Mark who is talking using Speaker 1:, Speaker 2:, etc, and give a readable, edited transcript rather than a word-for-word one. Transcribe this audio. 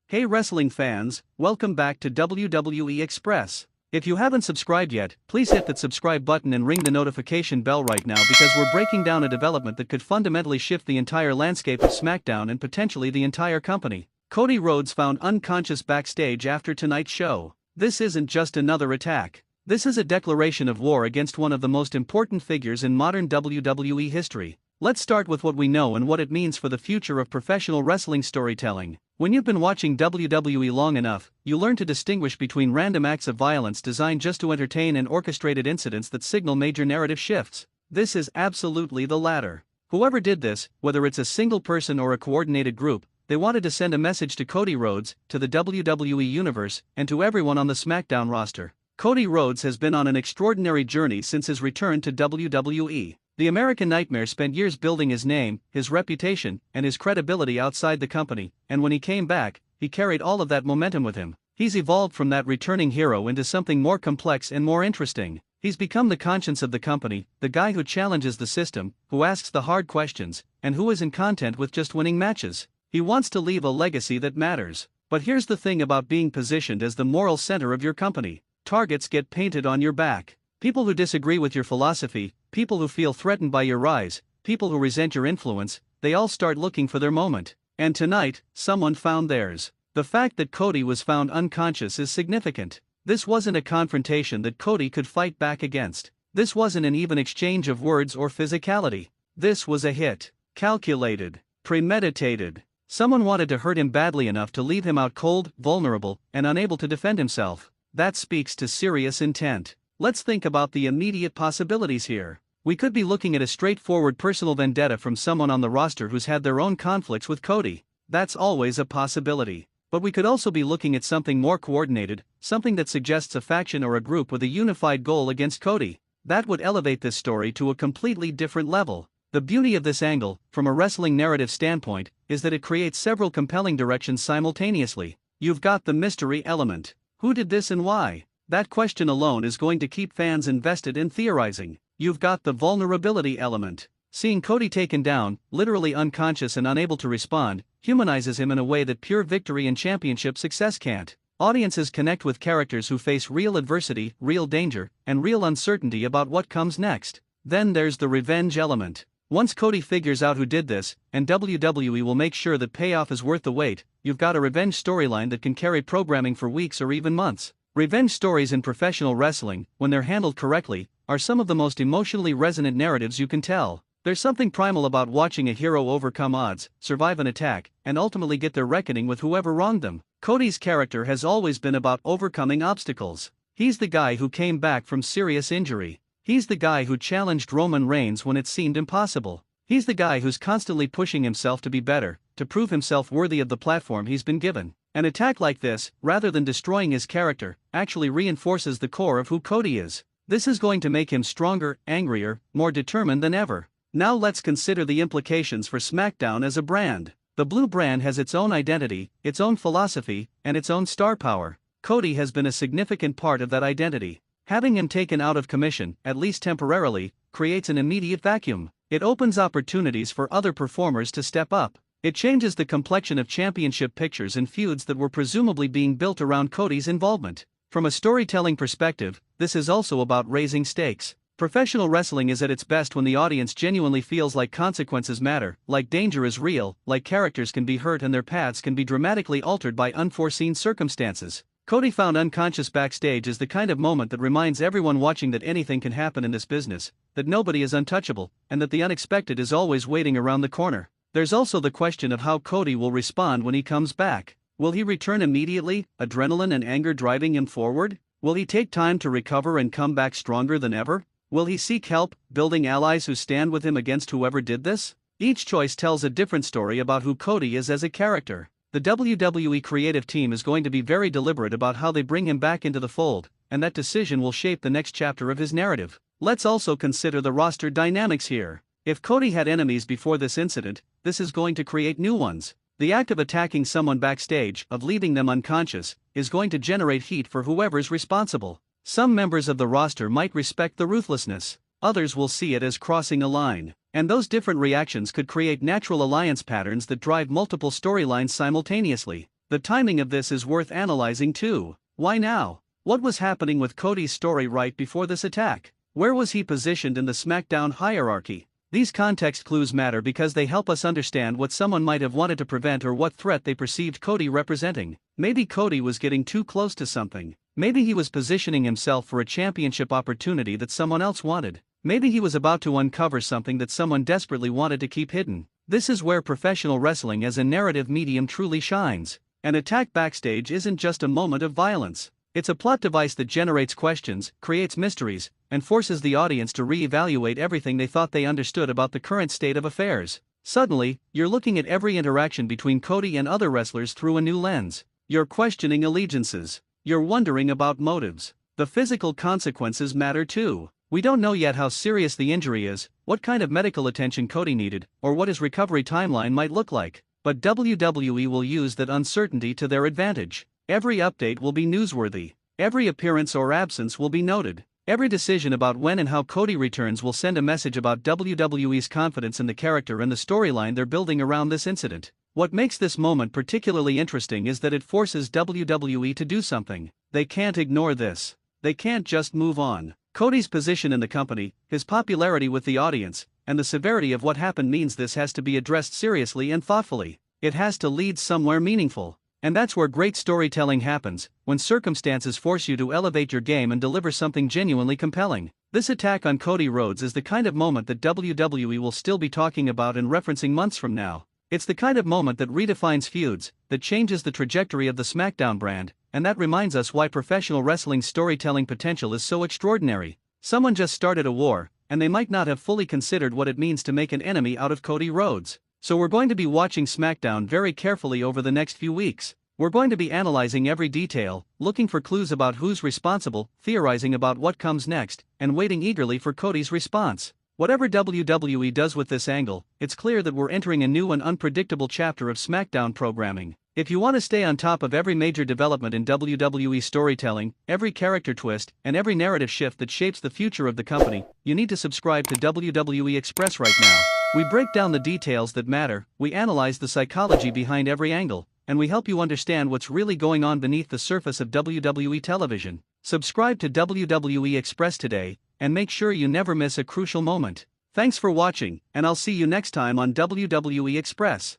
Speaker 1: Hey wrestling fans, welcome back to WWE Express. If you haven't subscribed yet, please hit that subscribe button and ring the notification bell right now because we're breaking down a development that could fundamentally shift the entire landscape of SmackDown and potentially the entire company. Cody Rhodes found unconscious backstage after tonight's show. This isn't just another attack. This is a declaration of war against one of the most important figures in modern WWE history. Let's start with what we know and what it means for the future of professional wrestling storytelling. When you've been watching WWE long enough, you learn to distinguish between random acts of violence designed just to entertain and orchestrated incidents that signal major narrative shifts. This is absolutely the latter. Whoever did this, whether it's a single person or a coordinated group, they wanted to send a message to Cody Rhodes, to the WWE Universe, and to everyone on the SmackDown roster. Cody Rhodes has been on an extraordinary journey since his return to WWE. The American Nightmare spent years building his name, his reputation, and his credibility outside the company, and when he came back, he carried all of that momentum with him. He's evolved from that returning hero into something more complex and more interesting. He's become the conscience of the company, the guy who challenges the system, who asks the hard questions, and who isn't content with just winning matches. He wants to leave a legacy that matters. But here's the thing about being positioned as the moral center of your company. Targets get painted on your back. People who disagree with your philosophy, people who feel threatened by your rise, people who resent your influence, they all start looking for their moment. And tonight, someone found theirs. The fact that Cody was found unconscious is significant. This wasn't a confrontation that Cody could fight back against. This wasn't an even exchange of words or physicality. This was a hit. Calculated. Premeditated. Someone wanted to hurt him badly enough to leave him out cold, vulnerable, and unable to defend himself. That speaks to serious intent. Let's think about the immediate possibilities here. We could be looking at a straightforward personal vendetta from someone on the roster who's had their own conflicts with Cody. That's always a possibility. But we could also be looking at something more coordinated, something that suggests a faction or a group with a unified goal against Cody. That would elevate this story to a completely different level. The beauty of this angle, from a wrestling narrative standpoint, is that it creates several compelling directions simultaneously. You've got the mystery element. Who did this and why? That question alone is going to keep fans invested in theorizing. You've got the vulnerability element. Seeing Cody taken down, literally unconscious and unable to respond, humanizes him in a way that pure victory and championship success can't. Audiences connect with characters who face real adversity, real danger, and real uncertainty about what comes next. Then there's the revenge element. Once Cody figures out who did this, and WWE will make sure that payoff is worth the wait, you've got a revenge storyline that can carry programming for weeks or even months. Revenge stories in professional wrestling, when they're handled correctly, are some of the most emotionally resonant narratives you can tell. There's something primal about watching a hero overcome odds, survive an attack, and ultimately get their reckoning with whoever wronged them. Cody's character has always been about overcoming obstacles. He's the guy who came back from serious injury. He's the guy who challenged Roman Reigns when it seemed impossible. He's the guy who's constantly pushing himself to be better, to prove himself worthy of the platform he's been given. An attack like this, rather than destroying his character, actually reinforces the core of who Cody is. This is going to make him stronger, angrier, more determined than ever. Now let's consider the implications for SmackDown as a brand. The blue brand has its own identity, its own philosophy, and its own star power. Cody has been a significant part of that identity. Having him taken out of commission, at least temporarily, creates an immediate vacuum. It opens opportunities for other performers to step up. It changes the complexion of championship pictures and feuds that were presumably being built around Cody's involvement. From a storytelling perspective, this is also about raising stakes. Professional wrestling is at its best when the audience genuinely feels like consequences matter, like danger is real, like characters can be hurt and their paths can be dramatically altered by unforeseen circumstances. Cody found unconscious backstage is the kind of moment that reminds everyone watching that anything can happen in this business, that nobody is untouchable, and that the unexpected is always waiting around the corner. There's also the question of how Cody will respond when he comes back. Will he return immediately, adrenaline and anger driving him forward? Will he take time to recover and come back stronger than ever? Will he seek help, building allies who stand with him against whoever did this? Each choice tells a different story about who Cody is as a character. The WWE creative team is going to be very deliberate about how they bring him back into the fold, and that decision will shape the next chapter of his narrative. Let's also consider the roster dynamics here. If Cody had enemies before this incident, this is going to create new ones. The act of attacking someone backstage, of leaving them unconscious, is going to generate heat for whoever's responsible. Some members of the roster might respect the ruthlessness. Others will see it as crossing a line. And those different reactions could create natural alliance patterns that drive multiple storylines simultaneously. The timing of this is worth analyzing too. Why now? What was happening with CODY's story right before this attack? Where was he positioned in the SmackDown hierarchy? These context clues matter because they help us understand what someone might have wanted to prevent or what threat they perceived CODY representing. Maybe CODY was getting too close to something. Maybe he was positioning himself for a championship opportunity that someone else wanted. Maybe he was about to uncover something that someone desperately wanted to keep hidden. This is where professional wrestling as a narrative medium truly shines. An attack backstage isn't just a moment of violence. It's a plot device that generates questions, creates mysteries, and forces the audience to re-evaluate everything they thought they understood about the current state of affairs. Suddenly, you're looking at every interaction between CODY and other wrestlers through a new lens. You're questioning allegiances. You're wondering about motives. The physical consequences matter too. We don't know yet how serious the injury is, what kind of medical attention CODY needed, or what his recovery timeline might look like. But WWE will use that uncertainty to their advantage. Every update will be newsworthy. Every appearance or absence will be noted. Every decision about when and how CODY returns will send a message about WWE's confidence in the character and the storyline they're building around this incident. What makes this moment particularly interesting is that it forces WWE to do something. They can't ignore this. They can't just move on. CODY's position in the company, his popularity with the audience, and the severity of what happened means this has to be addressed seriously and thoughtfully. It has to lead somewhere meaningful. And that's where great storytelling happens, when circumstances force you to elevate your game and deliver something genuinely compelling. This attack on Cody Rhodes is the kind of moment that WWE will still be talking about and referencing months from now. It's the kind of moment that redefines feuds, that changes the trajectory of the SmackDown brand, and that reminds us why professional wrestling's storytelling potential is so extraordinary. Someone just started a war, and they might not have fully considered what it means to make an enemy out of Cody Rhodes. So we're going to be watching SmackDown very carefully over the next few weeks. We're going to be analyzing every detail, looking for clues about who's responsible, theorizing about what comes next, and waiting eagerly for Cody's response. Whatever WWE does with this angle, it's clear that we're entering a new and unpredictable chapter of SmackDown programming. If you want to stay on top of every major development in WWE storytelling, every character twist, and every narrative shift that shapes the future of the company, you need to subscribe to WWE Express right now. We break down the details that matter, we analyze the psychology behind every angle, and we help you understand what's really going on beneath the surface of WWE television. Subscribe to WWE Express today, and make sure you never miss a crucial moment. Thanks for watching, and I'll see you next time on WWE Express.